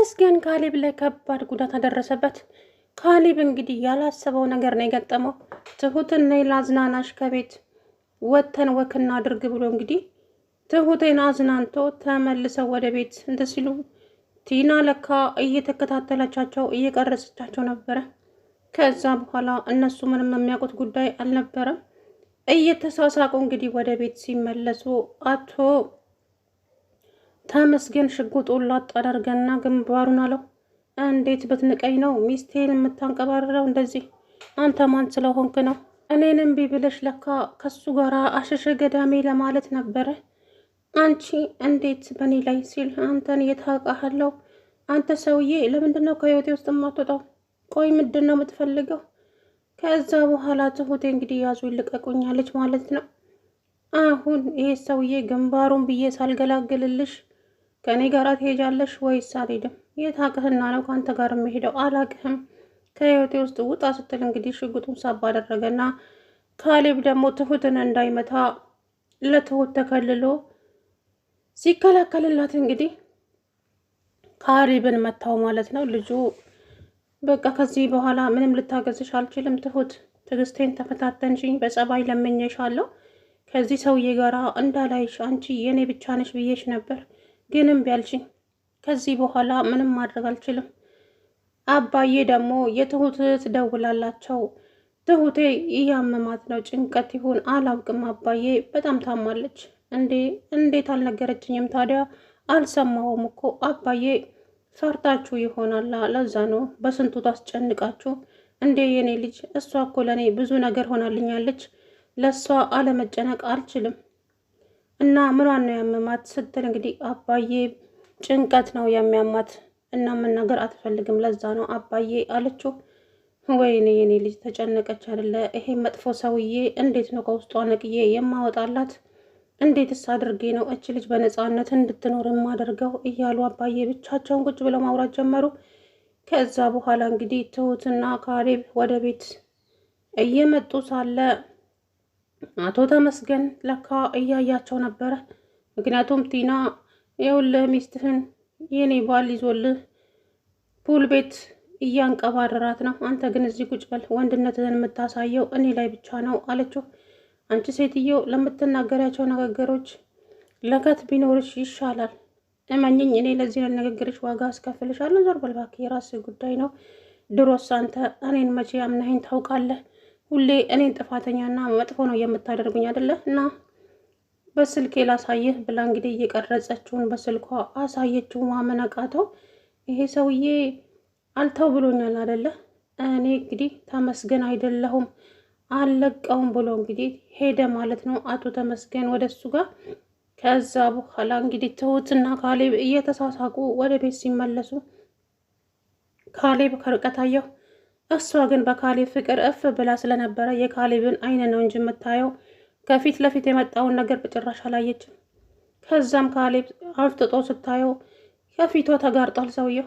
ተመስገን ካሌብ ላይ ከባድ ጉዳት አደረሰበት። ካሌብ እንግዲህ ያላሰበው ነገር ነው የገጠመው። ትሁትን ነይ ላዝናናሽ ከቤት ወተን ወክና አድርግ ብሎ እንግዲህ ትሁቴን አዝናንቶ ተመልሰው ወደ ቤት እንትን ሲሉ ቲና ለካ እየተከታተለቻቸው እየቀረጸቻቸው ነበረ። ከዛ በኋላ እነሱ ምንም የሚያውቁት ጉዳይ አልነበረም። እየተሳሳቁ እንግዲህ ወደ ቤት ሲመለሱ አቶ ተመስገን ሽጉጡን ላጥ አደርገና ግንባሩን አለው። እንዴት ብትንቀኝ ነው ሚስቴን የምታንቀባርረው? እንደዚህ አንተ ማን ስለሆንክ ነው? እኔንም ቢብልሽ ለካ ከሱ ጋር አሸሸ ገዳሜ ለማለት ነበረ። አንቺ እንዴት በእኔ ላይ ሲል አንተን የታውቃለሁ። አንተ ሰውዬ ለምንድን ነው ከህይወቴ ውስጥ የማትወጣው? ቆይ ምንድን ነው የምትፈልገው? ከዛ በኋላ ትሁቴ እንግዲህ ያዙ ይልቀቁኛለች ማለት ነው። አሁን ይሄ ሰውዬ ግንባሩን ብዬ ሳልገላግልልሽ ከእኔ ጋር ትሄጃለሽ ወይስ አልሄድም? የታቅህና ነው ከአንተ ጋር የምሄደው? አላቅህም። ከህይወቴ ውስጥ ውጣ ስትል እንግዲህ ሽጉጡን ሳብ አደረገና ካሌብ ደግሞ ትሁትን እንዳይመታ ለትሁት ተከልሎ ሲከላከልላት እንግዲህ ካሌብን መታው ማለት ነው። ልጁ በቃ ከዚህ በኋላ ምንም ልታገዝሽ አልችልም ትሁት፣ ትዕግስቴን ተፈታተንሽኝ፣ በጸባይ ለምኜሻለሁ። ከዚህ ሰውዬ ጋራ እንዳላይሽ አንቺ የኔ ብቻ ነሽ ብዬሽ ነበር ግንም ቢያልሽኝ ከዚህ በኋላ ምንም ማድረግ አልችልም። አባዬ ደግሞ የትሁት ትደውላላቸው። ትሁቴ እያመማት ነው፣ ጭንቀት ይሁን አላውቅም። አባዬ በጣም ታማለች። እንዴት አልነገረችኝም ታዲያ? አልሰማሁም እኮ አባዬ። ፈርታችሁ ይሆናላ፣ ለዛ ነው በስንቱ ታስጨንቃችሁ እንዴ የኔ ልጅ። እሷ እኮ ለእኔ ብዙ ነገር ሆናልኛለች። ለእሷ አለመጨነቅ አልችልም። እና ምኗን ነው ያመማት ስትል እንግዲህ አባዬ ጭንቀት ነው የሚያማት እና መናገር አትፈልግም፣ ለዛ ነው አባዬ አለችው። ወይኔ የኔ ልጅ ተጨነቀች አይደለ? ይሄ መጥፎ ሰውዬ እንዴት ነው ከውስጧ ነቅዬ የማወጣላት? እንዴትስ አድርጌ ነው እች ልጅ በነፃነት እንድትኖር የማደርገው? እያሉ አባዬ ብቻቸውን ቁጭ ብለው ማውራት ጀመሩ። ከዛ በኋላ እንግዲህ ትሁትና ካሌብ ወደ ቤት እየመጡ ሳለ አቶ ተመስገን ለካ እያያቸው ነበረ። ምክንያቱም ቲና የውልህ ሚስትህን የኔ ባል ይዞልህ ፑል ቤት እያንቀባረራት ነው፣ አንተ ግን እዚህ ቁጭ በል፣ ወንድነትህን የምታሳየው እኔ ላይ ብቻ ነው አለችው። አንቺ ሴትዮ ለምትናገሪያቸው ንግግሮች ለከት ቢኖርሽ ይሻላል። እመኝኝ፣ እኔ ለዚህ ንግግርሽ ዋጋ አስከፍልሻለሁ። ዞር በል እባክህ፣ የራስህ ጉዳይ ነው። ድሮስ አንተ እኔን መቼ አምነኸኝ ታውቃለህ? ሁሌ እኔን ጥፋተኛና መጥፎ ነው የምታደርጉኝ አይደለ? እና በስልኬ ላሳይህ ብላ እንግዲህ እየቀረጸችውን በስልኳ አሳየችው። ማመን አቃተው። ይሄ ሰውዬ አልተው ብሎኛል አይደለ? እኔ እንግዲህ ተመስገን አይደለሁም አልለቀውም ብሎ እንግዲህ ሄደ ማለት ነው አቶ ተመስገን ወደ እሱ ጋር። ከዛ በኋላ እንግዲህ ትሁትና ካሌብ እየተሳሳቁ ወደ ቤት ሲመለሱ ካሌብ ከርቀት አየው። እሷ ግን በካሌብ ፍቅር እፍ ብላ ስለነበረ የካሌብን አይን ነው እንጂ የምታየው ከፊት ለፊት የመጣውን ነገር በጭራሽ አላየችም። ከዛም ካሌብ አፍጥጦ ስታየው ከፊቷ ተጋርጧል ሰውየው።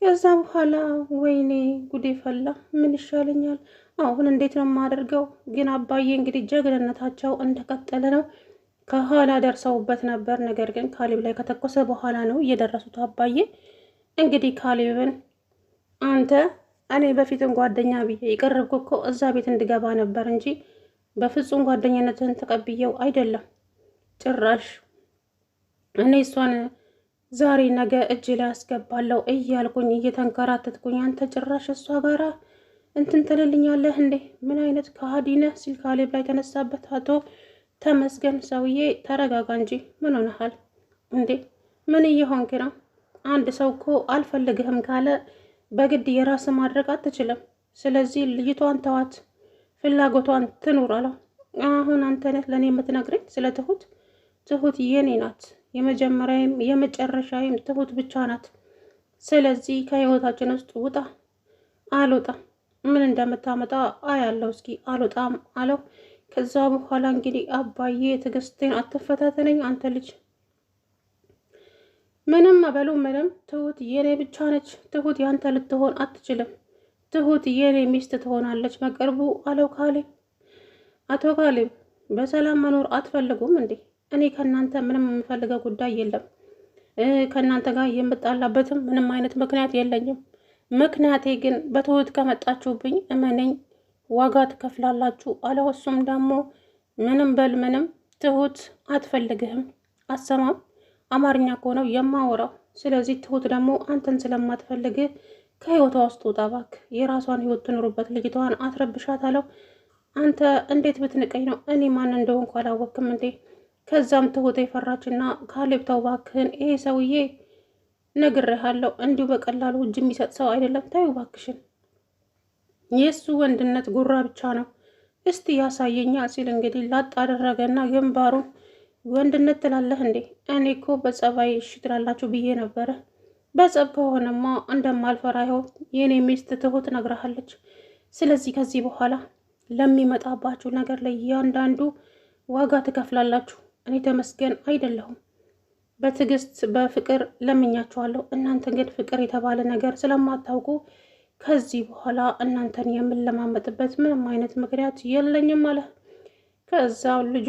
ከዛ በኋላ ወይኔ ጉዴ ፈላ፣ ምን ይሻለኛል አሁን? እንዴት ነው የማደርገው? ግን አባዬ እንግዲህ ጀግንነታቸው እንደቀጠለ ነው። ከኋላ ደርሰውበት ነበር፣ ነገር ግን ካሌብ ላይ ከተኮሰ በኋላ ነው እየደረሱት። አባዬ እንግዲህ ካሌብን አንተ እኔ በፊትም ጓደኛ ብዬ የቀረብኩ እኮ እዛ ቤት እንድገባ ነበር እንጂ በፍጹም ጓደኝነትን ተቀብዬው አይደለም። ጭራሽ እኔ እሷን ዛሬ ነገ እጅ ላይ አስገባለሁ እያልኩኝ እየተንከራተትኩኝ አንተ ጭራሽ እሷ ጋራ እንትን ትልልኛለህ እንዴ? ምን አይነት ከሃዲ ነህ? ሲል ካሌብ ላይ ተነሳበት። አቶ ተመስገን ሰውዬ ተረጋጋ እንጂ ምን ሆነሃል እንዴ? ምን እየሆንክ ነው? አንድ ሰው እኮ አልፈልግህም ካለ በግድ የራስ ማድረግ አትችልም። ስለዚህ ልጅቷን ተዋት፣ ፍላጎቷን ትኑር አለው። አሁን አንተ ነህ ለእኔ የምትነግረኝ ስለ ትሁት? ትሁት የኔ ናት፣ የመጀመሪያም የመጨረሻም ትሁት ብቻ ናት። ስለዚህ ከህይወታችን ውስጥ ውጣ። አልወጣም፣ ምን እንደምታመጣ አያለው፣ እስኪ አልወጣም አለው። ከዛ በኋላ እንግዲህ አባዬ ትዕግስቴን አትፈታተነኝ አንተ ልጅ፣ ምንም በሉ ምንም፣ ትሁት የኔ ብቻ ነች። ትሁት ያንተ ልትሆን አትችልም። ትሁት የኔ ሚስት ትሆናለች በቅርቡ አለው ካሌብ። አቶ ካሌብ በሰላም መኖር አትፈልጉም እንዴ? እኔ ከእናንተ ምንም የምፈልገው ጉዳይ የለም። ከእናንተ ጋር የምጣላበትም ምንም አይነት ምክንያት የለኝም። ምክንያቴ ግን በትሁት ከመጣችሁብኝ እመነኝ ዋጋ ትከፍላላችሁ አለው። እሱም ደግሞ ምንም በል ምንም ትሁት አትፈልግህም፣ አሰማም አማርኛ ከሆነው የማወራው። ስለዚህ ትሁት ደግሞ አንተን ስለማትፈልግህ ከህይወቷ ውስጥ ውጣ እባክህ፣ የራሷን ህይወት ትኑሩበት፣ ልጅቷን አትረብሻት አለው። አንተ እንዴት ብትንቀኝ ነው? እኔ ማን እንደሆንኩ አላወቅም እንዴ? ከዛም ትሁት የፈራችና ካሌብ ተው እባክህን፣ ይሄ ሰውዬ ነግሬሃለሁ፣ እንዲሁ በቀላሉ እጅ የሚሰጥ ሰው አይደለም፣ ታዩ እባክሽን፣ የእሱ ወንድነት ጉራ ብቻ ነው፣ እስቲ ያሳየኛ ሲል እንግዲህ ላጥ አደረገና ግንባሩን ወንድነት ትላለህ እንዴ? እኔ እኮ በጸባይ እሺ ትላላችሁ ብዬ ነበረ። በጸብ ከሆነማ እንደማልፈራ ይኸው የእኔ ሚስት ትሁት ነግረሃለች። ስለዚህ ከዚህ በኋላ ለሚመጣባችሁ ነገር ላይ እያንዳንዱ ዋጋ ትከፍላላችሁ። እኔ ተመስገን አይደለሁም፣ በትዕግስት በፍቅር ለምኛችኋለሁ። እናንተ ግን ፍቅር የተባለ ነገር ስለማታውቁ ከዚህ በኋላ እናንተን የምንለማመጥበት ምንም አይነት ምክንያት የለኝም አለ። ከዛው ልጁ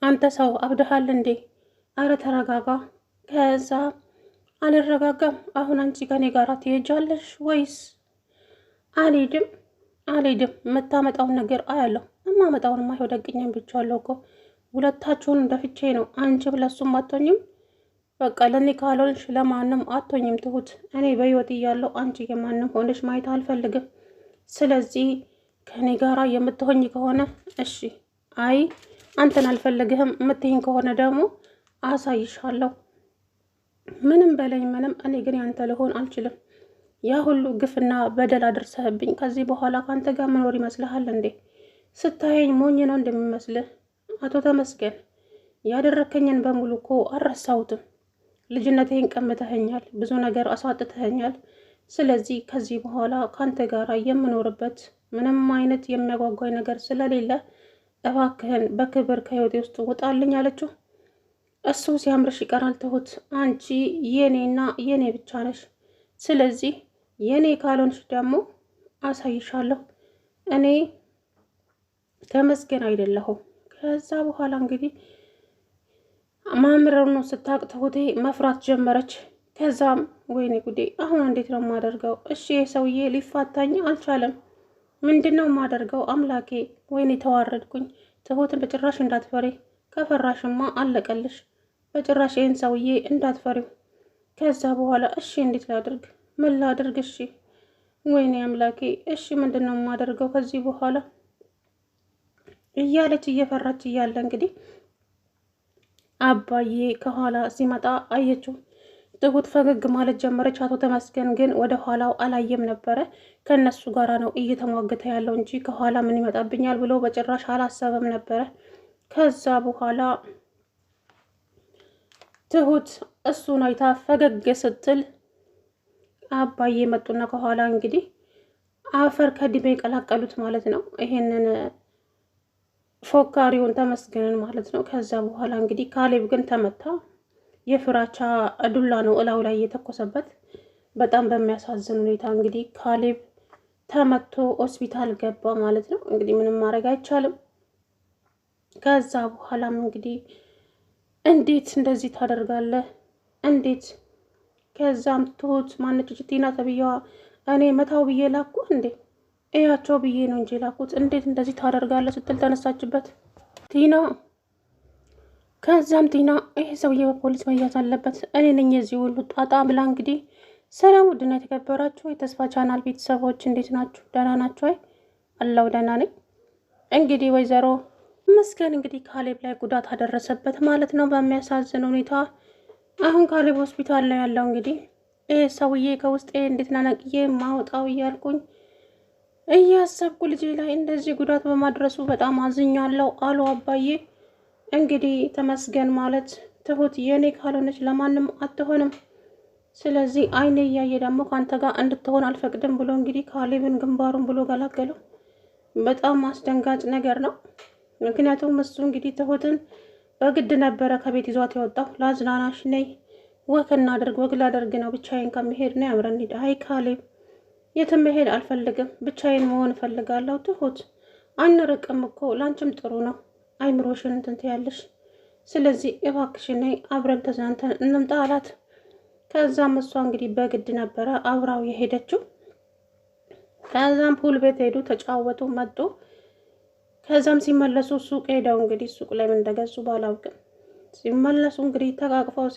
አንተ ሰው አብደሃል እንዴ? አረ ተረጋጋ። ከዛ አልረጋጋም። አሁን አንቺ ከኔ ጋር ትሄጃለሽ ወይስ? አልሄድም አልሄድም። የምታመጣውን ነገር አያለሁ። የማመጣውን ማይሆን ደግኛም ብቻለሁ እኮ ሁለታችሁን እንደፍቼ ነው። አንቺም ለሱም አቶኝም። በቃ ለእኔ ካልሆንሽ ለማንም አቶኝም ትሁት። እኔ በህይወት እያለሁ አንቺ የማንም ሆነሽ ማየት አልፈልግም። ስለዚህ ከእኔ ጋራ የምትሆኝ ከሆነ እሺ፣ አይ አንተን አልፈልግህም የምትይኝ ከሆነ ደግሞ አሳይሻለሁ። ምንም በለኝ ምንም፣ እኔ ግን ያንተ ልሆን አልችልም። ያ ሁሉ ግፍና በደል አድርሰህብኝ ከዚህ በኋላ ከአንተ ጋር መኖር ይመስልሃል እንዴ? ስታየኝ ሞኝ ነው እንደሚመስልህ? አቶ ተመስገን ያደረከኝን በሙሉ እኮ አልረሳሁትም። ልጅነቴን ቀምተኸኛል፣ ብዙ ነገር አሳጥተኸኛል። ስለዚህ ከዚህ በኋላ ከአንተ ጋር የምኖርበት ምንም አይነት የሚያጓጓኝ ነገር ስለሌለ እባክህን በክብር ከህይወቴ ውስጥ ውጣልኝ አለችው። እሱ ሲያምርሽ ይቀራል ትሁት፣ አንቺ የኔና የኔ ብቻ ነሽ። ስለዚህ የኔ ካልሆንሽ ደግሞ አሳይሻለሁ፣ እኔ ተመስገን አይደለሁም። ከዛ በኋላ እንግዲህ ማምረር ነው ስታቅ ትሁቴ መፍራት ጀመረች። ከዛም ወይኔ ጉዴ፣ አሁን እንዴት ነው የማደርገው? እሺ የሰውዬ ሊፋታኝ አልቻለም። ምንድን ነው የማደርገው? አምላኬ፣ ወይኔ ተዋረድኩኝ። ትሁትን በጭራሽ እንዳትፈሪ፣ ከፈራሽማ አለቀልሽ። በጭራሽ ይህን ሰውዬ እንዳትፈሪው። ከዛ በኋላ እሺ እንዴት ላድርግ? ምን ላድርግ? እሺ ወይኔ አምላኬ፣ እሺ ምንድን ነው የማደርገው ከዚህ በኋላ እያለች እየፈራች እያለ እንግዲህ አባዬ ከኋላ ሲመጣ አየችው። ትሁት ፈገግ ማለት ጀመረች። አቶ ተመስገን ግን ወደ ኋላው አላየም ነበረ። ከነሱ ጋራ ነው እየተሟገተ ያለው እንጂ ከኋላ ምን ይመጣብኛል ብሎ በጭራሽ አላሰበም ነበረ። ከዛ በኋላ ትሁት እሱን አይታ ፈገግ ስትል አባዬ መጡና ከኋላ እንግዲህ አፈር ከድሜ የቀላቀሉት ማለት ነው። ይሄንን ፎካሪውን ተመስገንን ማለት ነው። ከዛ በኋላ እንግዲህ ካሌብ ግን ተመታ። የፍራቻ ዱላ ነው እላው ላይ የተኮሰበት። በጣም በሚያሳዝን ሁኔታ እንግዲህ ካሌብ ተመቶ ሆስፒታል ገባ ማለት ነው። እንግዲህ ምንም ማድረግ አይቻልም። ከዛ በኋላም እንግዲህ እንዴት እንደዚህ ታደርጋለህ? እንዴት? ከዛም ትሁት ማነች ቲና ተብዬዋ እኔ መታው ብዬ ላኩ እንዴ? እያቸው ብዬ ነው እንጂ ላኩት። እንዴት እንደዚህ ታደርጋለህ ስትል ተነሳችበት ቲና። ከዛም ቲና ይሄ ሰውዬ በፖሊስ መያዝ አለበት፣ እኔ ነኝ የዚህ ሁሉ ጣጣ ብላ እንግዲህ። ሰላም ውድና የተከበራችሁ የተስፋ ቻናል ቤተሰቦች እንዴት ናችሁ? ደህና ናችሁ? አይ አላው ደህና ነኝ። እንግዲህ ወይዘሮ መስገን እንግዲህ ካሌብ ላይ ጉዳት አደረሰበት ማለት ነው በሚያሳዝን ሁኔታ። አሁን ካሌብ ሆስፒታል ላይ ያለው እንግዲህ ይሄ ሰውዬ ከውስጤ እንዴት ናነቅዬ ማውጣው እያልኩኝ እያሰብኩ ልጄ ላይ እንደዚህ ጉዳት በማድረሱ በጣም አዝኛለሁ አሉ አባዬ። እንግዲህ ተመስገን ማለት ትሁት የኔ ካልሆነች ለማንም አትሆንም። ስለዚህ አይኔ እያየ ደግሞ ከአንተ ጋር እንድትሆን አልፈቅድም ብሎ እንግዲህ ካሌብን ግንባሩን ብሎ ገላገለው። በጣም አስደንጋጭ ነገር ነው። ምክንያቱም እሱ እንግዲህ ትሁትን በግድ ነበረ ከቤት ይዟት የወጣው። ላዝናናሽ ነይ ወክ እናድርግ፣ ወግ ላደርግ ነው፣ ብቻዬን ከመሄድ ነው አብረን እንሂድ። አይ ካሌብ የትም መሄድ አልፈልግም፣ ብቻዬን መሆን እፈልጋለሁ። ትሁት አንርቅም እኮ ላንቺም ጥሩ ነው፣ አይምሮሽን እንትን ትያለሽ። ስለዚህ እባክሽን ነይ አብረን ተዝናንተን እንምጣ አላት። ከዛም እሷ እንግዲህ በግድ ነበረ አብራው የሄደችው። ከዛም ፑል ቤት ሄዱ፣ ተጫወቱ፣ መጡ። ከዛም ሲመለሱ ሱቅ ሄደው እንግዲህ ሱቅ ላይ ምን እንደገዙ ባላውቅም ሲመለሱ እንግዲህ ተቃቅፈው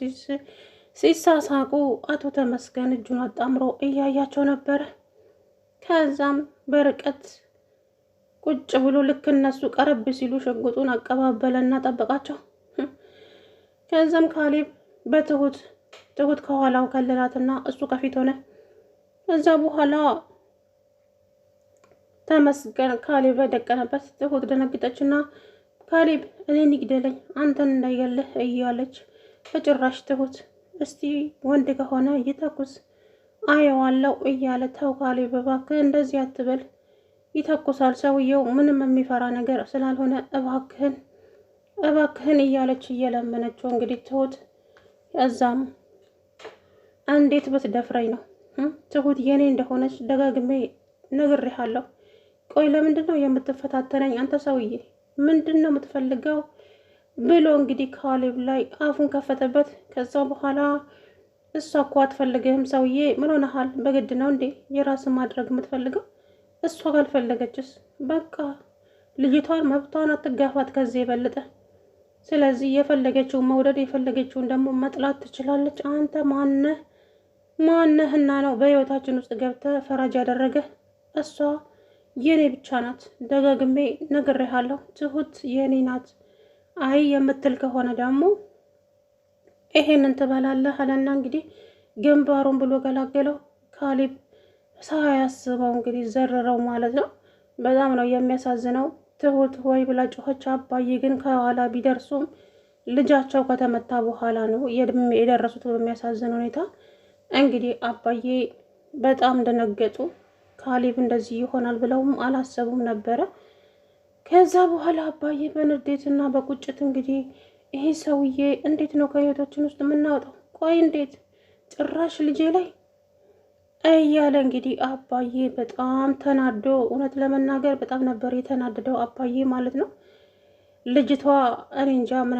ሲሳሳቁ አቶ ተመስገን እጁን አጣምሮ እያያቸው ነበረ። ከዛም በርቀት ቁጭ ብሎ ልክ እነሱ ቀረብ ሲሉ ሽጉጡን አቀባበለና ጠበቃቸው። ከዛም ካሌብ በትሁት ከኋላው ከለላትና እሱ ከፊት ሆነ። ከዛ በኋላ ተመስገን ካሌብ ደቀነበት። ትሁት ደነግጠችና ካሌብ እኔን ይግደለኝ አንተን እንዳይገልህ እያለች በጭራሽ ትሁት እስቲ ወንድ ከሆነ ይተኩስ አየዋለው እያለ ተው ካሌብ እባክህ እንደዚህ አትበል፣ ይተኩሳል ሰውየው ምንም የሚፈራ ነገር ስላልሆነ እባክህን እያለች እየለመነችው እንግዲህ ትሁት እዛም እንዴት ብትደፍረኝ ነው ትሁት የኔ እንደሆነች ደጋግሜ ነግሬሃለሁ። ቆይ ለምንድን ነው የምትፈታተነኝ አንተ ሰውዬ ምንድን ነው የምትፈልገው ብሎ እንግዲህ ካሌብ ላይ አፉን ከፈተበት። ከዛ በኋላ እሷ እኮ አትፈልግህም ሰውዬ ምን ሆነሃል? በግድ ነው እንዴ የራስን ማድረግ የምትፈልገው? እሷ ካልፈለገችስ በቃ ልጅቷን መብቷን አትጋፋት ከዚህ የበለጠ። ስለዚህ የፈለገችውን መውደድ የፈለገችውን ደግሞ መጥላት ትችላለች። አንተ ማነህና ነው በህይወታችን ውስጥ ገብተህ ፈራጅ ያደረገ? እሷ የኔ ብቻ ናት፣ ደጋግሜ ነግሬሃለሁ። ትሁት የኔ ናት። አይ የምትል ከሆነ ደግሞ ይሄንን ትበላለህ አለና እንግዲህ ግንባሩን ብሎ ገላገለው። ካሌብ ሳያስበው እንግዲህ ዘረረው ማለት ነው። በጣም ነው የሚያሳዝነው። ትሁት ወይ ብላ ጮኸች። አባዬ ግን ከኋላ ቢደርሱም ልጃቸው ከተመታ በኋላ ነው የደረሱት በሚያሳዝን ሁኔታ። እንግዲህ አባዬ በጣም ደነገጡ። ካሌብ እንደዚህ ይሆናል ብለውም አላሰቡም ነበረ። ከዛ በኋላ አባዬ በንዴትና በቁጭት እንግዲህ ይሄ ሰውዬ እንዴት ነው ከህይወታችን ውስጥ የምናወጣው? ቆይ እንዴት ጭራሽ ልጄ ላይ እያለ እንግዲህ አባዬ በጣም ተናዶ፣ እውነት ለመናገር በጣም ነበር የተናደደው አባዬ ማለት ነው። ልጅቷ እኔ እንጃ